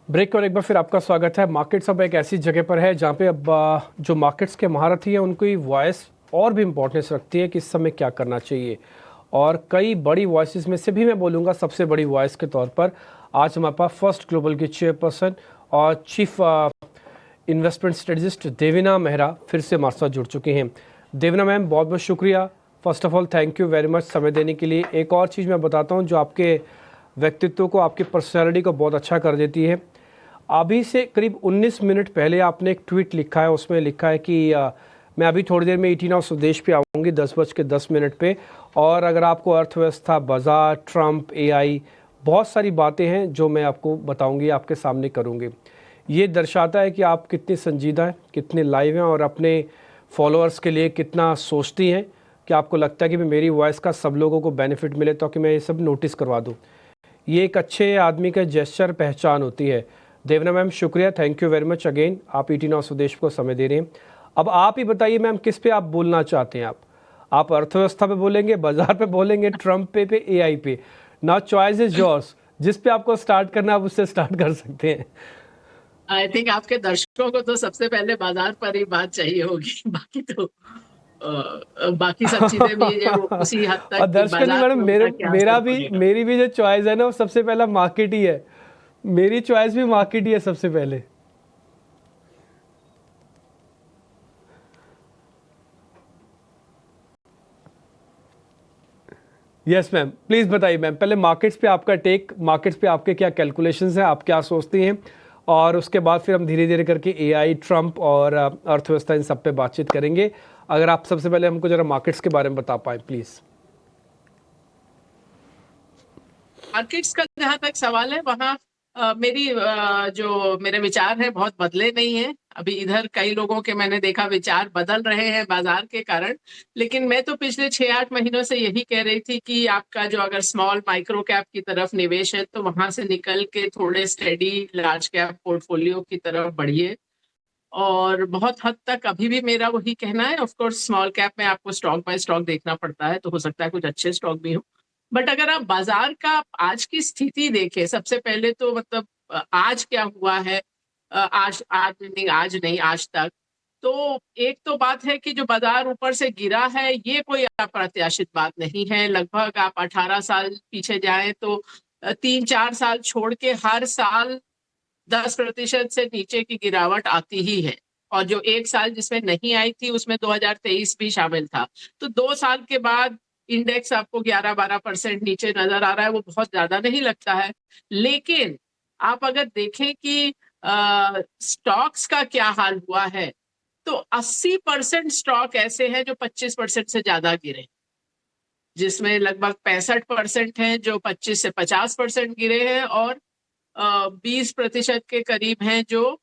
Break और एक बार फिर आपका स्वागत है। मार्केट्स अब एक ऐसी जगह पर है जहाँ पे अब जो मार्केट्स के महारथी हैं उनकी वॉइस और भी इम्पोर्टेंस रखती है कि इस समय क्या करना चाहिए। और कई बड़ी वॉइसेस में से भी मैं बोलूँगा सबसे बड़ी वॉइस के तौर पर आज हमारे पास फर्स्ट ग्लोबल की चेयरपर्सन और chief investment strategist Devina Mehra फिर से हमारे साथ जुड़ चुकी हैं। देवीना मैम, बहुत बहुत शुक्रिया। First of all thank you very much समय देने के लिए। एक और चीज़ मैं बताता हूँ जो आपके व्यक्तित्व को, आपकी पर्सनैलिटी को बहुत अच्छा कर देती है। अभी से करीब 19 मिनट पहले आपने एक ट्वीट लिखा है, उसमें लिखा है कि मैं अभी थोड़ी देर में 18 हाउस स्वदेश पे आऊँगी 10:10 पे, और अगर आपको अर्थव्यवस्था, बाज़ार, ट्रंप, एआई, बहुत सारी बातें हैं जो मैं आपको बताऊंगी, आपके सामने करूंगी। ये दर्शाता है कि आप कितनी संजीदा हैं, कितने लाइव हैं और अपने फॉलोअर्स के लिए कितना सोचती हैं कि आपको लगता है कि मेरी वॉइस का सब लोगों को बेनिफिट मिले ताकि मैं ये सब नोटिस करवा दूँ। ये एक अच्छे आदमी का जेस्चर, पहचान होती है। देवना मैम, शुक्रिया, thank you very much again, आप 18 हाउस स्वदेश को समय दे रहे हैं। अब आप ही बताइए मैम, किस पे आप बोलना चाहते हैं? आप अर्थव्यवस्था पे बोलेंगे, बाजार पे बोलेंगे, ट्रंप पे एआई पे? Now choice is yours. जिस पे आपको स्टार्ट करना है आप उससे स्टार्ट कर सकते हैं। आई थिंक आपके दर्शकों को तो सबसे पहले बाजार पर ही बात चाहिए होगी। बाकी तो बाकी सब चीजें भी जो उसी हद तक और कि दर्शकों जी, बाजार मैडम पे उनका क्या असर पड़ेगा। मेरी भी जो चॉइस है ना, वो सबसे पहला मार्केट ही है। मेरी चॉइस भी मार्केट ही है सबसे पहले। यस मैम, प्लीज़ बताइए मैम, पहले मार्केट्स पे आपका टेक, मार्केट्स पे आपके क्या कैलकुलेशंस हैं, आप क्या सोचती हैं, और उसके बाद फिर हम धीरे धीरे करके एआई, ट्रंप और अर्थव्यवस्था, इन सब पे बातचीत करेंगे। अगर आप सबसे पहले हमको जरा मार्केट्स के बारे में बता पाएँ प्लीज़। मार्केट्स का जहां तक सवाल है वहां जो मेरे विचार है बहुत बदले नहीं है। अभी इधर कई लोगों के मैंने देखा विचार बदल रहे हैं बाजार के कारण, लेकिन मैं तो पिछले 6-8 महीनों से यही कह रही थी कि आपका जो अगर स्मॉल माइक्रो कैप की तरफ निवेश है तो वहां से निकल के थोड़े स्टेडी लार्ज कैप पोर्टफोलियो की तरफ बढ़िए। और बहुत हद तक अभी भी मेरा वही कहना है। ऑफ कोर्स स्मॉल कैप में आपको स्टॉक बाय स्टॉक देखना पड़ता है, तो हो सकता है कुछ अच्छे स्टॉक भी हो, बट अगर आप बाजार का आज की स्थिति देखें, सबसे पहले तो मतलब आज क्या हुआ है, आज तक, तो एक तो बात है कि जो बाजार ऊपर से गिरा है ये कोई अप्रत्याशित बात नहीं है। लगभग आप 18 साल पीछे जाएं तो 3-4 साल छोड़ के हर साल 10% से नीचे की गिरावट आती ही है। और जो एक साल जिसमें नहीं आई थी उसमें 2023 भी शामिल था। तो 2 साल के बाद इंडेक्स आपको 11-12% नीचे नजर आ रहा है, वो बहुत ज्यादा नहीं लगता है। लेकिन आप अगर देखें कि स्टॉक्स का क्या हाल हुआ है, तो 80% स्टॉक ऐसे हैं जो 25% से ज्यादा गिरे, जिसमें लगभग 65% हैं जो 25 से 50% गिरे हैं, और 20% के करीब हैं जो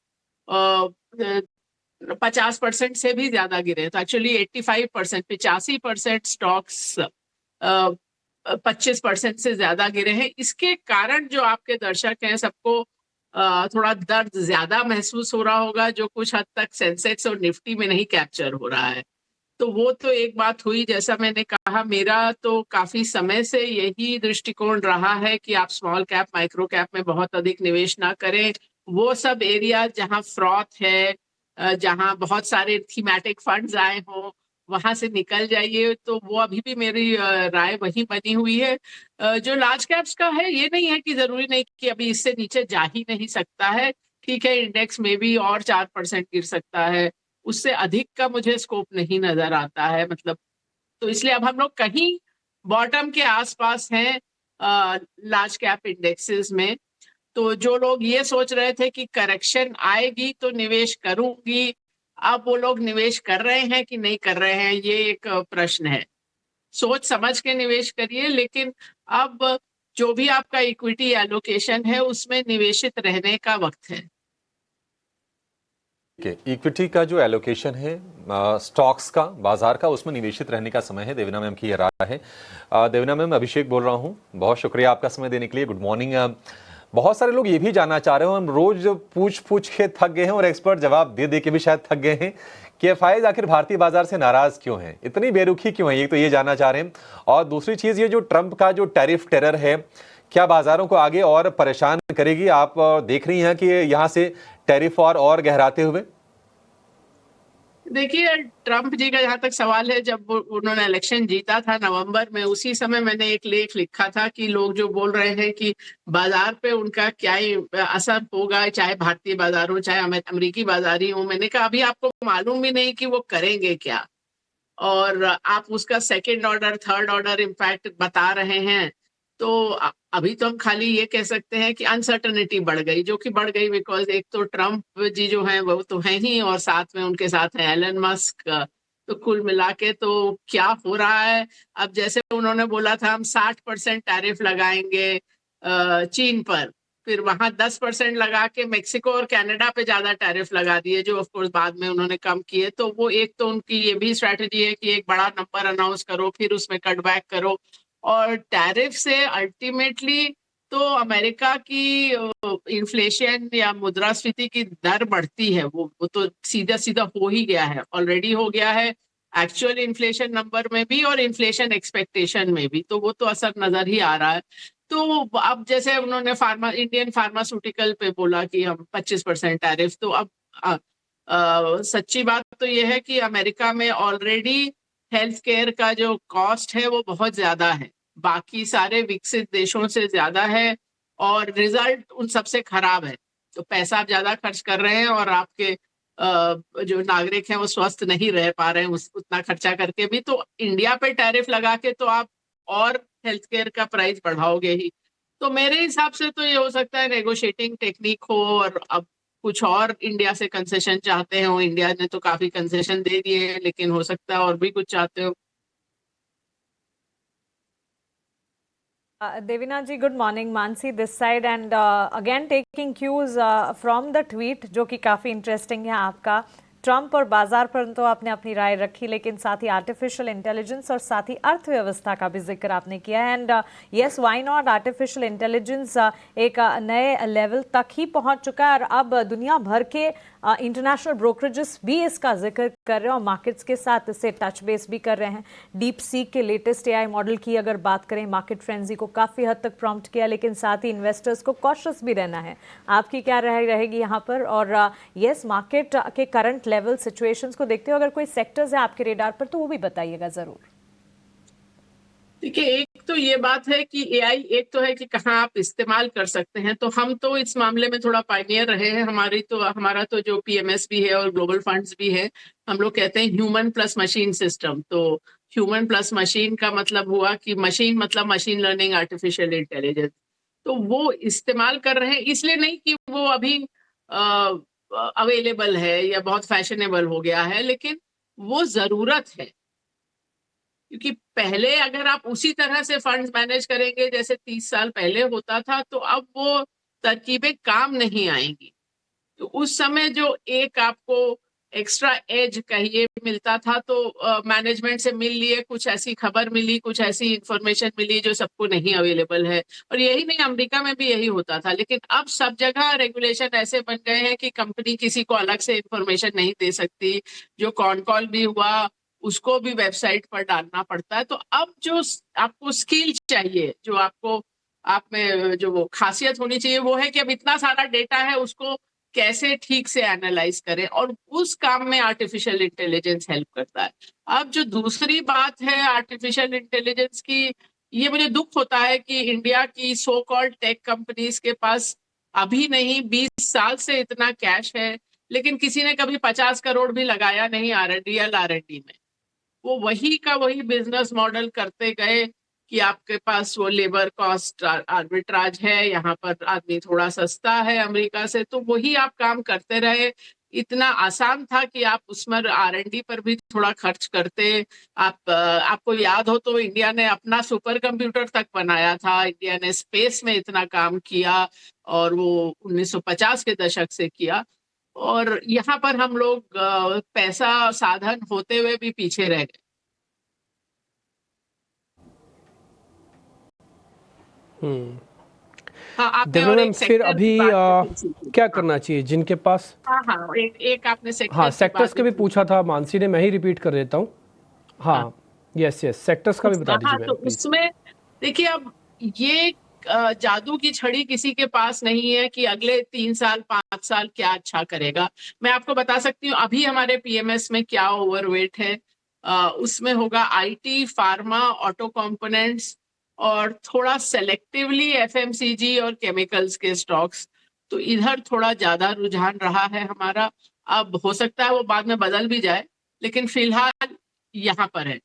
50% से भी ज्यादा गिरे। तो एक्चुअली 85%, 85% स्टॉक्स 25% से ज्यादा गिरे हैं। इसके कारण जो आपके दर्शक हैं सबको थोड़ा दर्द ज्यादा महसूस हो रहा होगा, जो कुछ हद तक सेंसेक्स और निफ्टी में नहीं कैप्चर हो रहा है। तो वो तो एक बात हुई। जैसा मैंने कहा, मेरा तो काफी समय से यही दृष्टिकोण रहा है कि आप स्मॉल कैप, माइक्रो कैप में बहुत अधिक निवेश ना करें। वो सब एरिया जहां फ्रॉथ है, जहां बहुत सारे थीमेटिक फंड्स आए हों, वहां से निकल जाइए। तो वो अभी भी मेरी राय वही बनी हुई है। जो लार्ज कैप्स का है, ये नहीं है कि जरूरी नहीं कि अभी इससे नीचे जा ही नहीं सकता है। ठीक है, इंडेक्स में भी और 4% गिर सकता है, उससे अधिक का मुझे स्कोप नहीं नजर आता है। मतलब तो इसलिए अब हम लोग कहीं बॉटम के आसपास हैं लार्ज कैप इंडेक्सेस में। तो जो लोग ये सोच रहे थे कि करेक्शन आएगी तो निवेश करूंगी, अब वो लोग निवेश कर रहे हैं कि नहीं कर रहे हैं, ये एक प्रश्न है। सोच समझ के निवेश करिए, लेकिन अब जो भी आपका इक्विटी एलोकेशन है उसमें निवेशित रहने का वक्त है। इक्विटी का जो एलोकेशन है, स्टॉक्स का, बाजार का, उसमें निवेशित रहने का समय है। देवीना मैम की ये राय है। देवीना मैम, अभिषेक बोल रहा हूँ, बहुत शुक्रिया आपका समय देने के लिए। Good morning. बहुत सारे लोग ये भी जानना चाह रहे हो, हम रोज पूछ पूछ के थक गए हैं और एक्सपर्ट जवाब दे दे के भी शायद थक गए हैं कि एफआईज आखिर भारतीय बाजार से नाराज क्यों हैं, इतनी बेरुखी क्यों है, ये तो ये जानना चाह रहे हैं। और दूसरी चीज, ये जो ट्रंप का जो टैरिफ टेरर है, क्या बाजारों को आगे और परेशान करेगी? आप देख रही हैं कि यहाँ से टैरिफ और गहराते हुए? देखिए, ट्रंप जी का जहां तक सवाल है, जब उन्होंने इलेक्शन जीता था नवंबर में, उसी समय मैंने एक लेख लिखा था कि लोग जो बोल रहे हैं कि बाजार पे उनका क्या ही असर होगा, चाहे भारतीय बाजार हो चाहे अमेरिकी बाजार ही हो, मैंने कहा अभी आपको मालूम भी नहीं कि वो करेंगे क्या, और आप उसका second order third order impact बता रहे हैं। तो अभी तो हम खाली ये कह सकते हैं कि अनसर्टनिटी बढ़ गई, जो कि बढ़ गई बिकॉज एक तो ट्रंप जी जो हैं वो तो हैं ही, और साथ में उनके साथ है एलन मस्क। तो कुल मिला के तो क्या हो रहा है, अब जैसे उन्होंने बोला था हम 60% टैरिफ लगाएंगे चीन पर, फिर वहां 10% लगा के मेक्सिको और कनाडा पे ज्यादा टैरिफ लगा दिए, जो ऑफ कोर्स बाद में उन्होंने कम किए। तो वो एक तो उनकी ये भी स्ट्रैटेजी है कि एक बड़ा नंबर अनाउंस करो फिर उसमें कटबैक करो, और टैरिफ से अल्टीमेटली तो अमेरिका की इन्फ्लेशन या मुद्रास्फीति की दर बढ़ती है, वो तो सीधा सीधा हो ही गया है, ऑलरेडी हो गया है एक्चुअल इन्फ्लेशन नंबर में भी और इन्फ्लेशन एक्सपेक्टेशन में भी, तो वो तो असर नजर ही आ रहा है। तो अब जैसे उन्होंने इंडियन फार्मास्यूटिकल पे बोला कि हम 25% टैरिफ, तो अब सच्ची बात तो ये है कि अमेरिका में ऑलरेडी हेल्थ केयर का जो कॉस्ट है वो बहुत ज्यादा है, बाकी सारे विकसित देशों से ज्यादा है, और रिजल्ट उन सबसे खराब है। तो पैसा आप ज्यादा खर्च कर रहे हैं और आपके जो नागरिक हैं वो स्वस्थ नहीं रह पा रहे हैं उतना खर्चा करके भी, तो इंडिया पे टैरिफ लगा के तो आप और हेल्थ केयर का प्राइस बढ़ाओगे ही। तो मेरे हिसाब से तो ये हो सकता है नेगोशिएटिंग टेक्निक हो, और अब कुछ और इंडिया से कंसेशन चाहते हो, इंडिया ने तो काफी कंसेशन दे दिए हैं, लेकिन हो सकता है और भी कुछ चाहते हो। Devina ji, good morning. Mansi this side and again taking cues from the tweet जो कि काफ़ी इंटरेस्टिंग है आपका। ट्रंप और बाजार पर तो आपने अपनी राय रखी, लेकिन साथ ही आर्टिफिशियल इंटेलिजेंस और साथ ही अर्थव्यवस्था का भी जिक्र आपने किया है। And yes, why not, artificial intelligence एक नए लेवल तक ही पहुंच चुका है और अब दुनिया भर के इंटरनेशनल ब्रोकरेजेस भी इसका जिक्र कर रहे हैं और मार्केट्स के साथ इससे टच बेस भी कर रहे हैं। डीप सीक के लेटेस्ट एआई मॉडल की अगर बात करें, मार्केट फ्रेंजी को काफ़ी हद तक प्रॉम्प्ट किया, लेकिन साथ ही इन्वेस्टर्स को कॉशियस भी रहना है। आपकी क्या राय रहेगी यहाँ पर? और यस, मार्केट के करंट लेवल सिचुएशंस को देखते हो, अगर कोई सेक्टर्स है आपके रेडार पर तो वो भी बताइएगा जरूर। देखिए, एक तो ये बात है कि एआई एक तो है कि कहाँ आप इस्तेमाल कर सकते हैं, तो हम तो इस मामले में थोड़ा पायनियर रहे हैं। हमारा तो जो पीएमएस भी है और ग्लोबल फंड्स भी है, हम लोग कहते हैं ह्यूमन प्लस मशीन सिस्टम। तो ह्यूमन प्लस मशीन का मतलब हुआ कि मशीन मतलब मशीन लर्निंग, आर्टिफिशियल इंटेलिजेंस, तो वो इस्तेमाल कर रहे हैं। इसलिए नहीं कि वो अभी अवेलेबल है या बहुत फैशनेबल हो गया है, लेकिन वो जरूरत है, क्योंकि पहले अगर आप उसी तरह से फंड्स मैनेज करेंगे जैसे 30 साल पहले होता था, तो अब वो तरकीबें काम नहीं आएंगी। तो उस समय जो एक आपको एक्स्ट्रा एज कहिए मिलता था, तो मैनेजमेंट से मिल लिए, कुछ ऐसी खबर मिली, कुछ ऐसी इंफॉर्मेशन मिली जो सबको नहीं अवेलेबल है, और यही नहीं, अमेरिका में भी यही होता था। लेकिन अब सब जगह रेगुलेशन ऐसे बन गए हैं कि कंपनी किसी को अलग से इंफॉर्मेशन नहीं दे सकती, जो कॉन कॉल भी हुआ उसको भी वेबसाइट पर डालना पड़ता है। तो अब जो आपको स्किल चाहिए, जो आपको आप में जो वो खासियत होनी चाहिए, वो है कि अब इतना सारा डेटा है, उसको कैसे ठीक से एनालाइज करें, और उस काम में आर्टिफिशियल इंटेलिजेंस हेल्प करता है। अब जो दूसरी बात है आर्टिफिशियल इंटेलिजेंस की, ये मुझे दुख होता है कि इंडिया की सो कॉल्ड टेक कंपनीज के पास अभी नहीं 20 साल से इतना कैश है, लेकिन किसी ने कभी 50 करोड़ भी लगाया नहीं रियल R&D में। वो वही का वही बिजनेस मॉडल करते गए कि आपके पास वो लेबर कॉस्ट आर्बिट्राज है, यहाँ पर आदमी थोड़ा सस्ता है अमेरिका से, तो वही आप काम करते रहे। इतना आसान था कि आप उसमें R&D पर भी थोड़ा खर्च करते। आपको याद हो तो इंडिया ने अपना सुपर कंप्यूटर तक बनाया था, इंडिया ने स्पेस में इतना काम किया, और वो 1950 के दशक से किया, और यहाँ पर हम लोग पैसा साधन होते हुए भी पीछे रह गए। हाँ, आपने देवना और मैम, एक फिर सेक्टर अभी की बात पूछी थी। क्या करना चाहिए जिनके पास? हाँ, एक आपने सेक्टर हाँ, की सेक्टर्स बात के भी पूछी। पूछा था मानसी ने, मैं ही रिपीट कर देता हूँ। हाँ, यस, सेक्टर्स का भी बता हाँ, दीजिए तो मैम प्लीज। उसमें देखिए, अब ये जादू की छड़ी किसी के पास नहीं है कि अगले 3 साल 5 साल क्या अच्छा करेगा। मैं आपको बता सकती हूँ अभी हमारे पीएमएस में क्या ओवरवेट है। उसमें होगा आईटी, फार्मा, ऑटो कंपोनेंट्स और थोड़ा सेलेक्टिवली एफएमसीजी और केमिकल्स के स्टॉक्स। तो इधर थोड़ा ज्यादा रुझान रहा है हमारा। अब हो सकता है वो बाद में बदल भी जाए, लेकिन फिलहाल यहाँ पर है।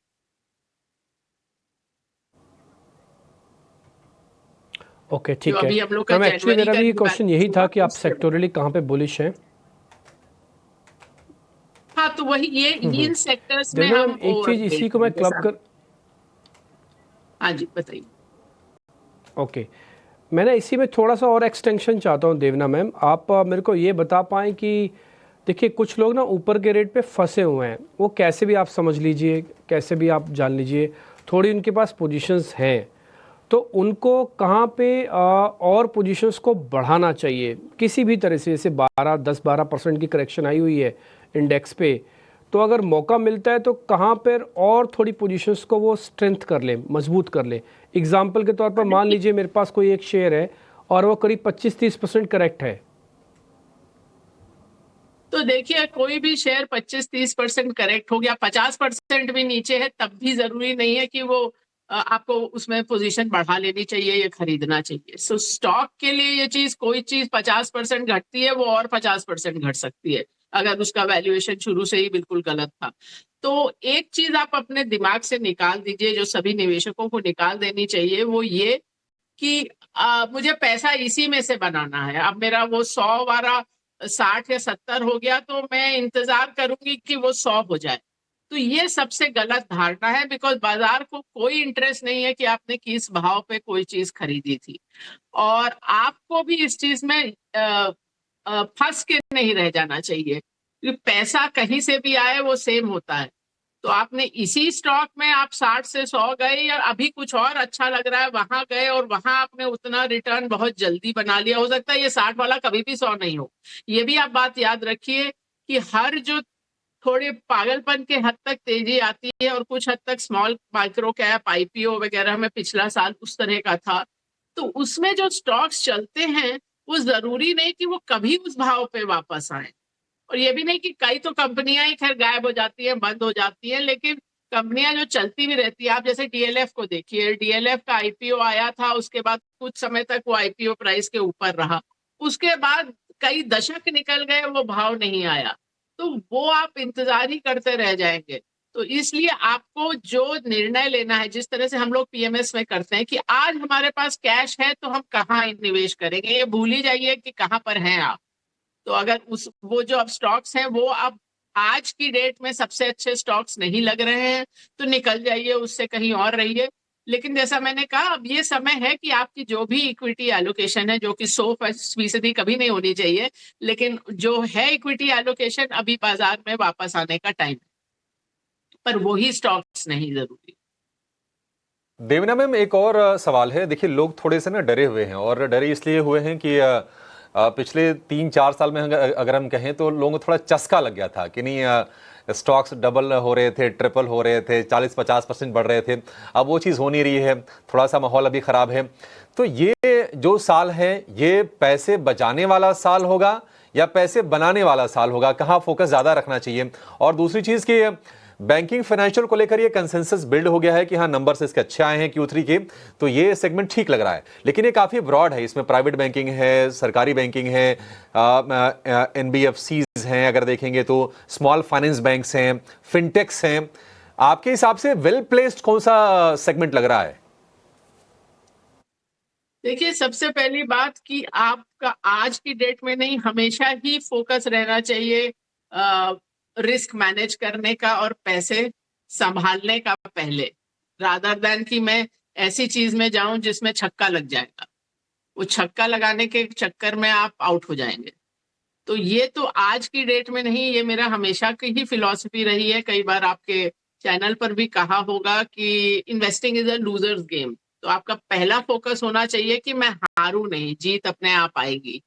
ओके, जो ठीक है अभी हम लोग का मैम। एक्चुअली जनवरी मेरा का भी क्वेश्चन यही imbalance था हुआ, कि आप उसके बाद। सेक्टोरली कहाँ पे बुलिश हैं। हाँ, तो वही ये इन सेक्टर्स में देवना मैम, हम एक चीज़ ओवरवेट इसी को हैं मैं क्लब जैसा। कर हाँ जी, बताइए। ओके, मैं ना इसी में थोड़ा सा और एक्सटेंशन चाहता हूँ देवना मैम। आप मेरे को ये बता पाएँ कि देखिए कुछ लोग ना ऊपर के रेट पे फंसे हुए हैं, वो कैसे भी आप समझ लीजिए, कैसे भी आप जान लीजिए, थोड़ी उनके पास पोजीशंस हैं, तो उनको कहाँ पे और पोजीशंस को बढ़ाना चाहिए किसी भी तरह से। जैसे 10-12% की करेक्शन आई हुई है इंडेक्स पे, तो अगर मौका मिलता है तो कहाँ पर और थोड़ी पोजीशंस को वो स्ट्रेंथ कर लें, मजबूत कर लें। एग्जाम्पल के तौर पर मान लीजिए मेरे पास कोई एक शेयर है और वो करीब 25-30% करेक्ट है। तो देखिए, कोई भी शेयर 25-30% करेक्ट हो गया, 50% भी नीचे है, तब भी जरूरी नहीं है कि वो आपको उसमें पोजीशन बढ़ा लेनी चाहिए या खरीदना चाहिए। सो स्टॉक के लिए ये चीज, कोई चीज 50% घटती है वो और 50% घट सकती है अगर उसका वैल्यूएशन शुरू से ही बिल्कुल गलत था। तो एक चीज आप अपने दिमाग से निकाल दीजिए, जो सभी निवेशकों को निकाल देनी चाहिए, वो ये कि मुझे पैसा इसी में से बनाना है। अब मेरा वो 100 वाला 60 या 70 हो गया तो मैं इंतजार करूंगी कि वो 100 हो जाए। तो ये सबसे गलत धारणा है, बिकॉज बाजार को कोई इंटरेस्ट नहीं है कि आपने किस भाव पे कोई चीज खरीदी थी। और आपको भी इस चीज में फंस के नहीं रह जाना चाहिए, क्योंकि पैसा कहीं से भी आए वो सेम होता है। तो आपने इसी स्टॉक में आप 60 से 100 गए, या अभी कुछ और अच्छा लग रहा है वहां गए और वहां आपने उतना रिटर्न बहुत जल्दी बना लिया, हो सकता है ये 60 वाला कभी भी 100 नहीं हो। ये भी आप बात याद रखिए कि हर जो थोड़े पागलपन के हद तक तेजी आती है, और कुछ हद तक स्मॉल माइक्रो कैप आईपीओ वगैरह में पिछला साल उस तरह का था, तो उसमें जो स्टॉक्स चलते हैं वो जरूरी नहीं कि वो कभी उस भाव पे वापस आए। और ये भी नहीं कि कई तो कंपनियां ही खैर गायब हो जाती हैं, बंद हो जाती हैं, लेकिन कंपनियां जो चलती भी रहती है, आप जैसे डीएलएफ को देखिए, डीएलएफ का आईपीओ आया था, उसके बाद कुछ समय तक वो आईपीओ प्राइस के ऊपर रहा, उसके बाद कई दशक निकल गए वो भाव नहीं आया, तो वो आप इंतजार ही करते रह जाएंगे। तो इसलिए आपको जो निर्णय लेना है, जिस तरह से हम लोग पीएमएस में करते हैं कि आज हमारे पास कैश है तो हम कहाँ निवेश करेंगे, ये भूल ही जाइए कि कहाँ पर हैं आप। तो अगर उस वो जो अब स्टॉक्स हैं वो अब आज की डेट में सबसे अच्छे स्टॉक्स नहीं लग रहे हैं, तो निकल जाइए उससे, कहीं और रहिए। लेकिन जैसा मैंने कहा, अब ये समय है कि आपकी जो भी इक्विटी एलोकेशन है, जो कि 100% कभी नहीं होनी चाहिए, लेकिन जो है इक्विटी एलोकेशन, अभी बाजार में वापस आने का टाइम है, पर वही स्टॉक्स नहीं जरूरी। देवना मैम, एक और सवाल है। देखिए, लोग थोड़े से ना डरे हुए हैं, और डरे इसलिए हुए हैं कि पिछले 3-4 साल में अगर हम कहें तो लोगों को थोड़ा चस्का लग गया था कि नहीं, स्टॉक्स डबल हो रहे थे, ट्रिपल हो रहे थे, 40-50% बढ़ रहे थे। अब वो चीज़ हो नहीं रही है, थोड़ा सा माहौल अभी ख़राब है। तो ये जो साल है, ये पैसे बचाने वाला साल होगा या पैसे बनाने वाला साल होगा? कहाँ फोकस ज़्यादा रखना चाहिए? और दूसरी चीज़ कि बैंकिंग फाइनेंशियल को लेकर ये कंसेंसस बिल्ड हो गया है कि हाँ, नंबर्स इसके अच्छे आए हैं Q3 के, तो ये सेगमेंट ठीक लग रहा है। लेकिन ये काफ़ी ब्रॉड है, इसमें प्राइवेट बैंकिंग है, सरकारी बैंकिंग है, NBFCs हैं, अगर देखेंगे तो स्मॉल फाइनेंस बैंक्स हैं, फिनटेक्स हैं। आपके हिसाब से वेल प्लेस्ड कौन सा सेगमेंट लग रहा है? देखिए, सबसे पहली बात कि आपका आज की डेट में नहीं, हमेशा ही फोकस रहना चाहिए रिस्क मैनेज करने का और पैसे संभालने का पहले, रादर देन कि मैं ऐसी चीज में जाऊं जिसमें छक्का लग जाएगा। वो छक्का लगाने के चक्कर में आप आउट हो जाएंगे। तो ये तो आज की डेट में नहीं, ये मेरा हमेशा की ही फिलॉसफी रही है। कई बार आपके चैनल पर भी कहा होगा कि investing is a losers game. तो आपका पहला फोकस होना चाहिए कि मैं हारूं नहीं, जीत अपने आप आएगी।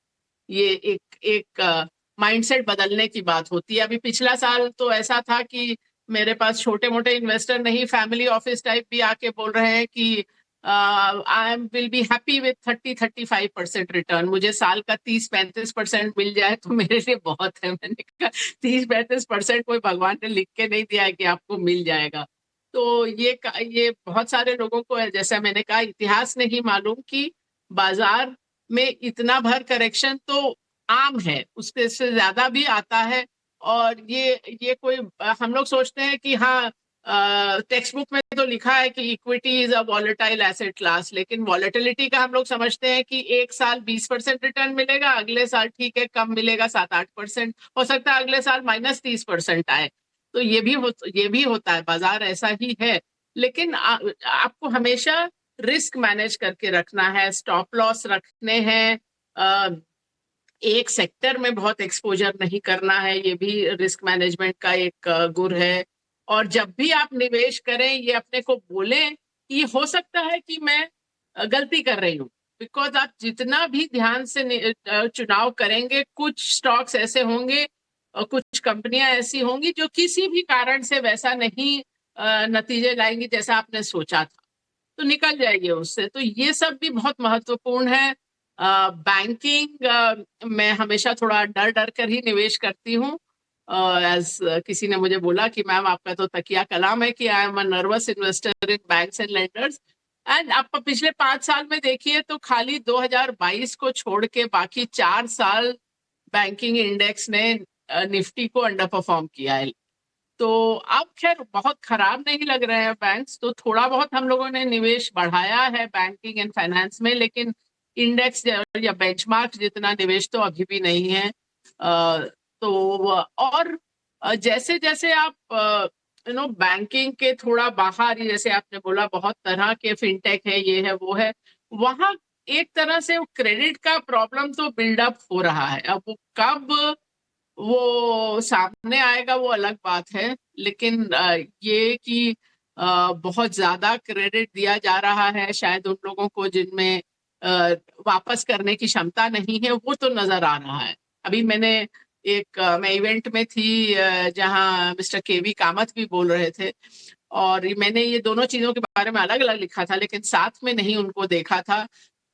ये एक एक माइंडसेट बदलने की बात होती है। अभी पिछला साल तो ऐसा था कि मेरे पास छोटे मोटे इन्वेस्टर नहीं, फैमिली ऑफिस टाइप भी आके बोल रहे हैं कि I will be happy with 30-35% return. मुझे साल का 30-35% मिल जाए तो मेरे लिए बहुत है। मैंने कहा 30-35% कोई भगवान ने लिख के नहीं दिया है कि आपको मिल जाएगा। तो ये बहुत सारे लोगों को, जैसा मैंने कहा, इतिहास नहीं मालूम कि बाजार में इतना भर करेक्शन तो आम है, उसके से ज्यादा भी आता है। और ये कोई हम लोग सोचते हैं कि हाँ, टेक्स्ट बुक में तो लिखा है कि equity is a volatile asset class, लेकिन वॉलेटिलिटी का हम लोग समझते हैं कि एक साल 20% रिटर्न मिलेगा, अगले साल ठीक है कम मिलेगा 7-8%, हो सकता है अगले साल -30% आए। तो ये भी होता है, बाजार ऐसा ही है। लेकिन आपको हमेशा रिस्क मैनेज करके रखना है, स्टॉप लॉस रखने हैं, एक सेक्टर में बहुत एक्सपोजर नहीं करना है, ये भी रिस्क मैनेजमेंट का एक गुर है। और जब भी आप निवेश करें, ये अपने को बोलें कि हो सकता है कि मैं गलती कर रही हूँ, बिकॉज आप जितना भी ध्यान से चुनाव करेंगे, कुछ स्टॉक्स ऐसे होंगे और कुछ कंपनियां ऐसी होंगी जो किसी भी कारण से वैसा नहीं नतीजे लाएंगी जैसा आपने सोचा था, तो निकल जाएगी उससे। तो ये सब भी बहुत महत्वपूर्ण है। बैंकिंग मैं हमेशा थोड़ा डर डर कर ही निवेश करती हूँ। एज किसी ने मुझे बोला कि मैम आपका तो तकिया कलाम है कि I am a nervous investor in banks and lenders. And आप पिछले 5 साल में देखिए तो खाली 2022 को छोड़ के बाकी 4 साल बैंकिंग इंडेक्स ने निफ्टी को अंडर परफॉर्म किया है। तो अब खैर बहुत खराब नहीं लग रहे हैं बैंक्स, तो थोड़ा बहुत हम लोगों ने निवेश बढ़ाया है बैंकिंग एंड फाइनेंस में, लेकिन इंडेक्स या बेंचमार्क जितना निवेश तो अभी भी नहीं है। तो और जैसे जैसे आप बैंकिंग के थोड़ा बाहर, जैसे आपने बोला बहुत तरह के फिनटेक है, ये है वो है, वहाँ एक तरह से क्रेडिट का प्रॉब्लम तो बिल्डअप हो रहा है। अब वो कब वो सामने आएगा वो अलग बात है, लेकिन ये कि बहुत ज्यादा क्रेडिट दिया जा रहा है शायद उन लोगों को जिनमें वापस करने की क्षमता नहीं है, वो तो नजर आ रहा है। अभी मैं इवेंट में थी जहां मिस्टर केवी कामत भी बोल रहे थे, और मैंने ये दोनों चीजों के बारे में अलग अलग लिखा था, लेकिन साथ में नहीं उनको देखा था।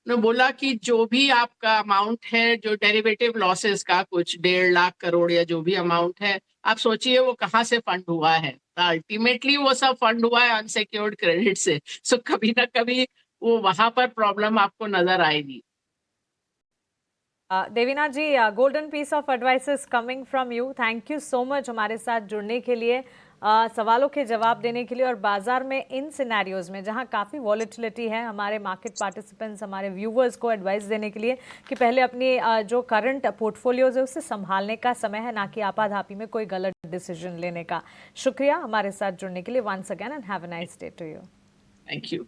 उन्होंने बोला कि जो भी आपका अमाउंट है, जो डेरिवेटिव लॉसेस का कुछ 1.5 लाख करोड़ या जो भी अमाउंट है, आप सोचिए वो कहाँ से फंड हुआ है। अल्टीमेटली वो सब फंड हुआ है अनसिक्योर्ड क्रेडिट से। सो कभी ना कभी वो वहां पर प्रॉब्लम आपको नजर आएगी। Devina ji, golden piece of advice is coming from you. Thank you so much हमारे साथ जुड़ने के लिए, सवालों के जवाब देने के लिए, और बाजार में इन सिनेरियोज में जहां काफ़ी वॉलेटिलिटी है, हमारे मार्केट पार्टिसिपेंट्स, हमारे व्यूवर्स को एडवाइस देने के लिए कि पहले अपनी जो करंट पोर्टफोलियोज है उसे संभालने का समय है, ना कि आपाधापी में कोई गलत डिसीजन लेने का। शुक्रिया हमारे साथ जुड़ने के लिए once again, and have a nice day to you. Thank you.